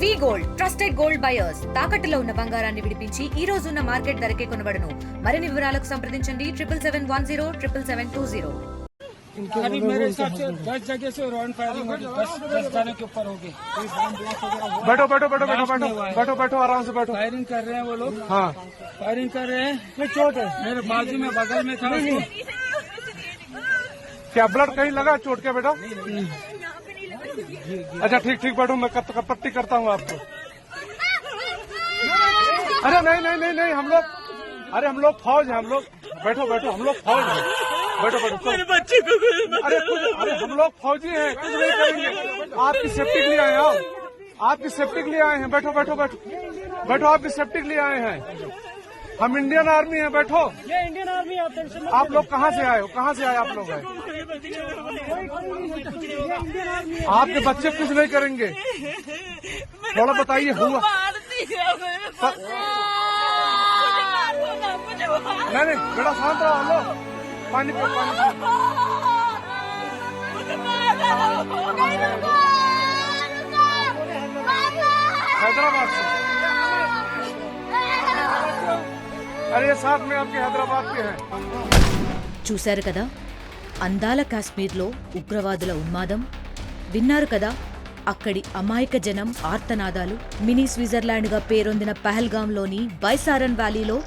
వి gold trusted gold buyers తాకట్టులో ఉన్న బంగారాన్ని విడిపించి ఈ రోజు ఉన్న మార్కెట్ ధరకే కొనబడును. మరిన్ని వివరాలకు సంప్రదించండి 7710772020। करीब मेरे हिसाब से 10 जगह से राउंड फायरिंग होगी, 10 जाने के ऊपर होगी। बैठो बैठो बैठो बैठो बैठो बैठो बैठो आराम से बैठो। फायरिंग कर रहे हैं वो लोग। हाँ फायरिंग कर रहे हैं। चोट है मेरे बाजू में बगल में था। क्या ब्लड कहीं लगा चोट के बेटा? अच्छा ठीक ठीक बैठो, मैं पट्टी करता हूँ आपको। अरे नहीं नहीं नहीं नहीं हम लोग, अरे हम लोग फौज हैं, हम लोग बैठो बैठो, हम लोग फौज हैं, बैठो बैठो। मेरे बच्चे को अरे हम लोग फौजी हैं, कुछ नहीं करेंगे। आपकी सेफ्टी के लिए आए हैं, आपकी सेफ्टी के लिए आए हैं, बैठो बैठो बैठो बैठो, आपकी सेफ्टी के लिए आए हैं। हम इंडियन आर्मी हैं, बैठो। ये इंडियन आर्मी आप टेंशन मत। आप लोग कहाँ से आए हो? कहाँ से आए आप लोग? हैं आपके बच्चे कुछ नहीं करेंगे, थोड़ा बताइए हुआ? नहीं नहीं बेटा शांत रहो, हम लोग पानी पे पानी। हैदराबाद से, अरे ये साथ में आपके हैदराबाद के हैं। చూశారు కదా అందాల కాశ్మీర్లో ఉగ్రవాదుల ఉన్మాదం, విన్నారు కదా అక్కడి అమాయక జనం ఆర్తనాదాలు. మినీ స్విట్జర్లాండ్గా పేరొందిన పహల్గాంలోని బైసారన్ వ్యాలీలో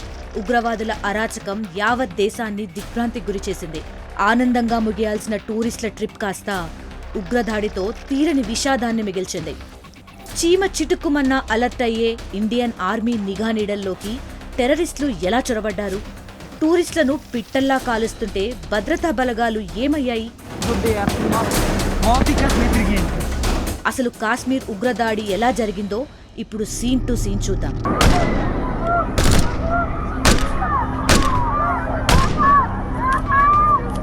ఉగ్రవాదుల అరాచకం యావత్ దేశాన్ని దిగ్భ్రాంతికి గురిచేసింది. ఆనందంగా ముగియాల్సిన టూరిస్టుల ట్రిప్ కాస్త ఉగ్రదాడితో తీరని విషాదాన్ని మిగిల్చింది. చీమ చిటుక్కుమన్న అలర్ట్ అయ్యే ఇండియన్ ఆర్మీ నిఘా నీడల్లోకి టెర్రరిస్టులు ఎలా చొరబడ్డారు? టూరిస్టులను పిట్టల్లా కాలుస్తుంటే భద్రతా బలగాలు ఏమయ్యాయి? అసలు కాశ్మీర్ ఉగ్రదాడి ఎలా జరిగిందో ఇప్పుడు సీన్ టు సీన్ చూద్దాం.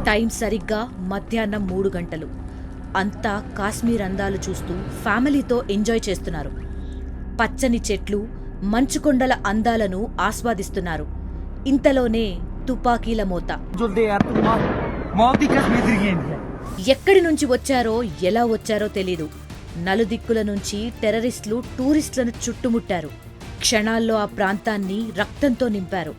టైం సరిగ్గా మధ్యాహ్నం 3 గంటలు. అంతా కాశ్మీర్ అందాలు చూస్తూ ఫ్యామిలీతో ఎంజాయ్ చేస్తున్నారు. పచ్చని చెట్లు, మంచుకొండల అందాలను ఆస్వాదిస్తున్నారు. ఇంతలోనే తుపాకీల మోత. ఎక్కడి నుంచి వచ్చారో ఎలా వచ్చారో తెలీదు. నలుదిక్కుల నుంచి టెర్రరిస్టులు టూరిస్టులను చుట్టుముట్టారు. క్షణాల్లో ఆ ప్రాంతాన్ని రక్తంతో నింపారు.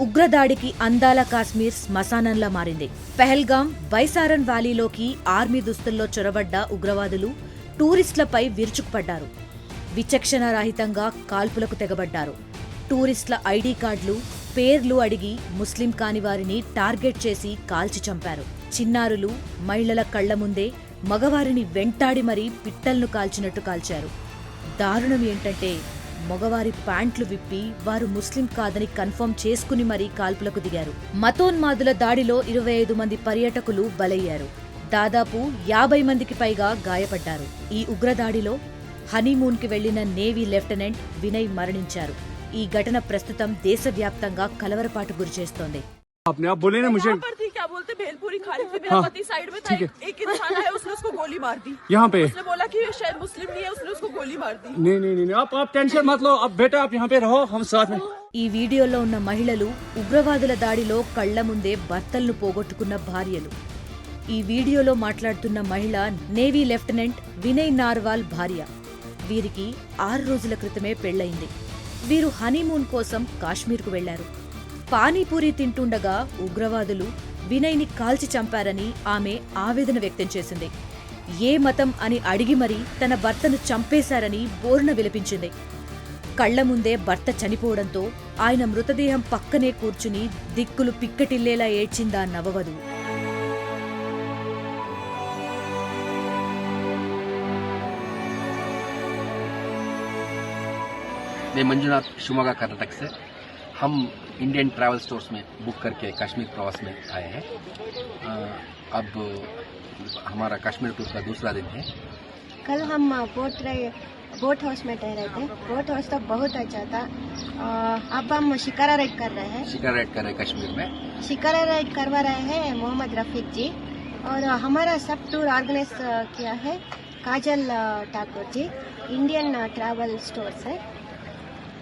ఉగ్రదాడికి అందాల కాశ్మీర్ శ్మశానంలా మారింది. పహల్గాం బైసారన్ వ్యాలీలోకి ఆర్మీ దుస్తుల్లో చొరబడ్డ ఉగ్రవాదులు టూరిస్టులపై విరుచుకుపడ్డారు. విచక్షణారహితంగా కాల్పులకు తెగబడ్డారు. టూరిస్టుల ఐడీ కార్డులు, పేర్లు అడిగి ముస్లిం కాని వారిని టార్గెట్ చేసి కాల్చి చంపారు. చిన్నారులు, మహిళల కళ్ల ముందే మగవారిని వెంటాడి మరీ పిట్టల్ను కాల్చినట్టు కాల్చారు. దారుణం ఏంటంటే మగవారి ప్యాంట్లు విప్పి వారు ముస్లిం కాదని కన్ఫర్మ్ చేసుకుని మరీ కాల్పులకు దిగారు. మతోన్మాదుల దాడిలో 25 మంది పర్యాటకులు బలయ్యారు. దాదాపు 50 మందికి పైగా గాయపడ్డారు. ఈ ఉగ్రదాడిలో హనీమూన్కి వెళ్లిన నేవీ లెఫ్టినెంట్ వినయ్ మరణించారు. ఈ ఘటన ప్రస్తుతం దేశవ్యాప్తంగా కలవరపాటు గురిచేస్తోంది. आपने आप बोले ना मुझे क्या बोलते भेलपुरी खा रहे थे, मेरा पति साइड में था, एक इंसान है उसने उसको गोली मार दी। यहाँ पे उसने बोला कि शायद मुस्लिम नहीं है, उसने उसको गोली मार दी। नहीं नहीं नहीं आप टेंशन मत लो, अब बेटा आप यहाँ पे रहो, हम साथ में। ఈ వీడియోలో ఉన్న మహిళలు ఉగ్రవాదుల దాడిలో కళ్ల ముందే భర్తలను పోగొట్టుకున్న భార్యలు. ఈ వీడియోలో మాట్లాడుతున్న మహిళ నేవీ లెఫ్టినెంట్ వినయ్ నార్వాల్ భార్య. వీరికి 6 రోజుల క్రితమే పెళ్లయింది. వీరు హనీమూన్ కోసం కాశ్మీర్కు వెళ్లారు. పానీపూరి తింటుండగా ఉగ్రవాదులు వినయ్ని కాల్చి చంపారని ఆమె ఆవేదన వ్యక్తం చేసింది. ఏ మతం అని అడిగి మరీ తన భర్తను చంపేశారని బోరున విలపించింది. కళ్ల ముందే భర్త చనిపోవడంతో ఆయన మృతదేహం పక్కనే కూర్చుని దిక్కులు పిక్కటిల్లేలా ఏడ్చిందా నవవధువు. मैं मंजुनाथ शिवमोगा कर्नाटक से। हम इंडियन ट्रैवल स्टोर्स में बुक करके कश्मीर प्रवास में आए हैं। अब हमारा कश्मीर टूर का दूसरा दिन है। कल हम बोट हाउस में ठहरे थे। बोट हाउस तो बहुत अच्छा था। अब हम शिकारा राइड कर रहे हैं। शिकारा राइड कर रहे हैं कश्मीर में। शिकारा राइड करवा रहे हैं मोहम्मद रफीक जी, और हमारा सब टूर ऑर्गेनाइज किया है काजल Thakur ji, Indian travel store से।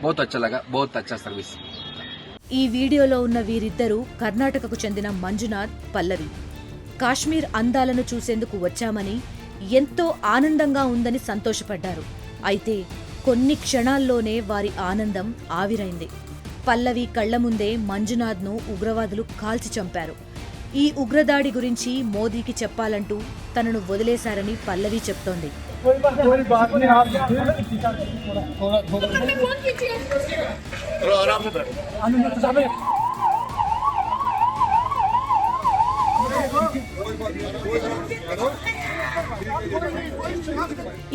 बहुत अच्छा लगा, बहुत अच्छा सर्विस। ఈ వీడియోలో ఉన్న వీరిద్దరూ కర్ణాటకకు చెందిన మంజునాథ్, పల్లవి. కాశ్మీర్ అందాలను చూసేందుకు వచ్చామని, ఎంతో ఆనందంగా ఉందని సంతోషపడ్డారు. అయితే కొన్ని క్షణాల్లోనే వారి ఆనందం ఆవిరైంది. పల్లవి కళ్ల ముందే మంజునాథ్ను ఉగ్రవాదులు కాల్చి చంపారు. ఈ ఉగ్రదాడి గురించి మోదీకి చెప్పాలంటూ తనను వదిలేశారని పల్లవి చెప్తోంది.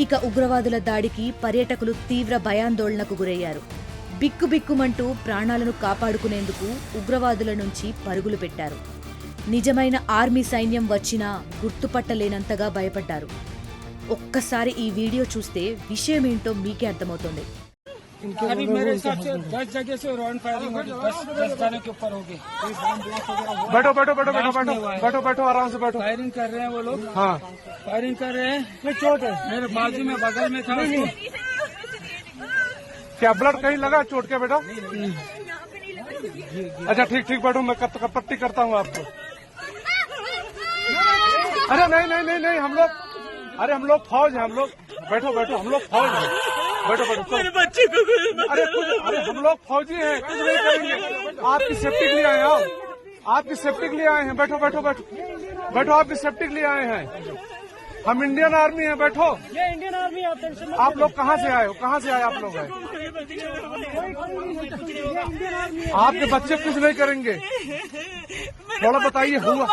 ఇక ఉగ్రవాదుల దాడికి పర్యాటకులు తీవ్ర భయాందోళనకు గురయ్యారు. బిక్కుబిక్కుమంటూ ప్రాణాలను కాపాడుకునేందుకు ఉగ్రవాదుల నుంచి పరుగులు పెట్టారు. నిజమైన ఆర్మీ సైన్యం వచ్చినా గుర్తుపట్టలేనంతగా భయపడ్డారు. ఒక్కసారి ఈ వీడియో చూస్తే విషయమేంటో మీకే అర్థమవుతుంది. करीब मेरे हिसाब से 10 जगह से राउंड फायरिंग होगी, 10 जाने के ऊपर होगी। बैठो बैठो बैठो बैठो बैठो बैठो बैठो आराम से बैठो। फायरिंग कर रहे हैं वो लोग, हाँ फायरिंग कर रहे हैं। चोट है मेरे बाजू में, बगल में था उसको। क्या ब्लड कहीं लगा चोट के बेटा? अच्छा ठीक ठीक बैठो, मैं पट्टी करता हूँ आपको। अरे नहीं नहीं नहीं नहीं, हम लोग फौज है, हम लोग बैठो बैठो, हम लोग फौज है, बैठो बैठो। मेरे बच्चे को अरे हम लोग फौजी हैं, कुछ नहीं करेंगे। आपकी सेफ्टी के लिए आए हैं, आपकी सेफ्टी के लिए आए हैं, बैठो बैठो बैठो बैठो, आपकी सेफ्टी के लिए आए हैं। हम इंडियन आर्मी हैं, बैठो। ये इंडियन आर्मी है। आप लोग कहाँ से आए हो? कहाँ से आए आप लोग? हैं आपके बच्चे कुछ नहीं करेंगे, थोड़ा बताइए। हुआ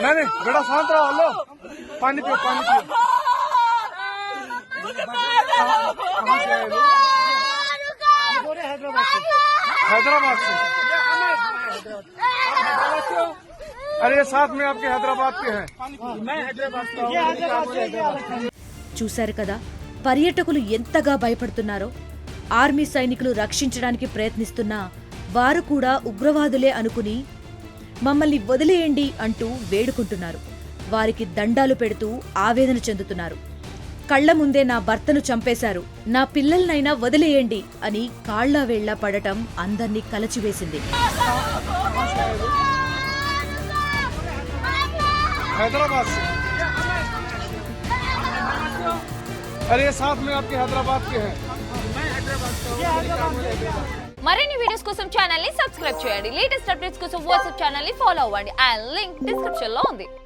नहीं नहीं बेटा, शांत रहो। लो पानी पियो, पानी पियो। कहाँ से आए लोग? हैदराबाद से। अरे साथ में आपके हैदराबाद के हैं। मैं हैदराबाद का। చూశారు కదా పర్యాటకులు ఎంతగా భయపడుతున్నారో. ఆర్మీ సైనికులు రక్షించడానికి ప్రయత్నిస్తున్నా వారు కూడా ఉగ్రవాదులే అనుకుని మమ్మల్ని వదిలేయండి అంటూ వేడుకుంటున్నారు. వారికి దండాలు పెడుతూ ఆవేదన చెందుతున్నారు. కళ్ల ముందే నా భర్తను చంపేశారు, నా పిల్లలనైనా వదిలేయండి అని కాళ్లా వేళ్లా పడటం అందర్నీ కలచివేసింది. हैदराबाद से। अरे साथ में आपके हैदराबाद के हैं। మరిన్ని వీడియోస్ కోసం ఛానల్ ని సబ్స్క్రైబ్ చేయండి. లేటెస్ట్ అప్డేట్స్ కోసం వాట్సాప్ ఛానల్ ని ఫాలో అవ్వండి. ఆ లింక్ డిస్క్రిప్షన్ లో ఉంది.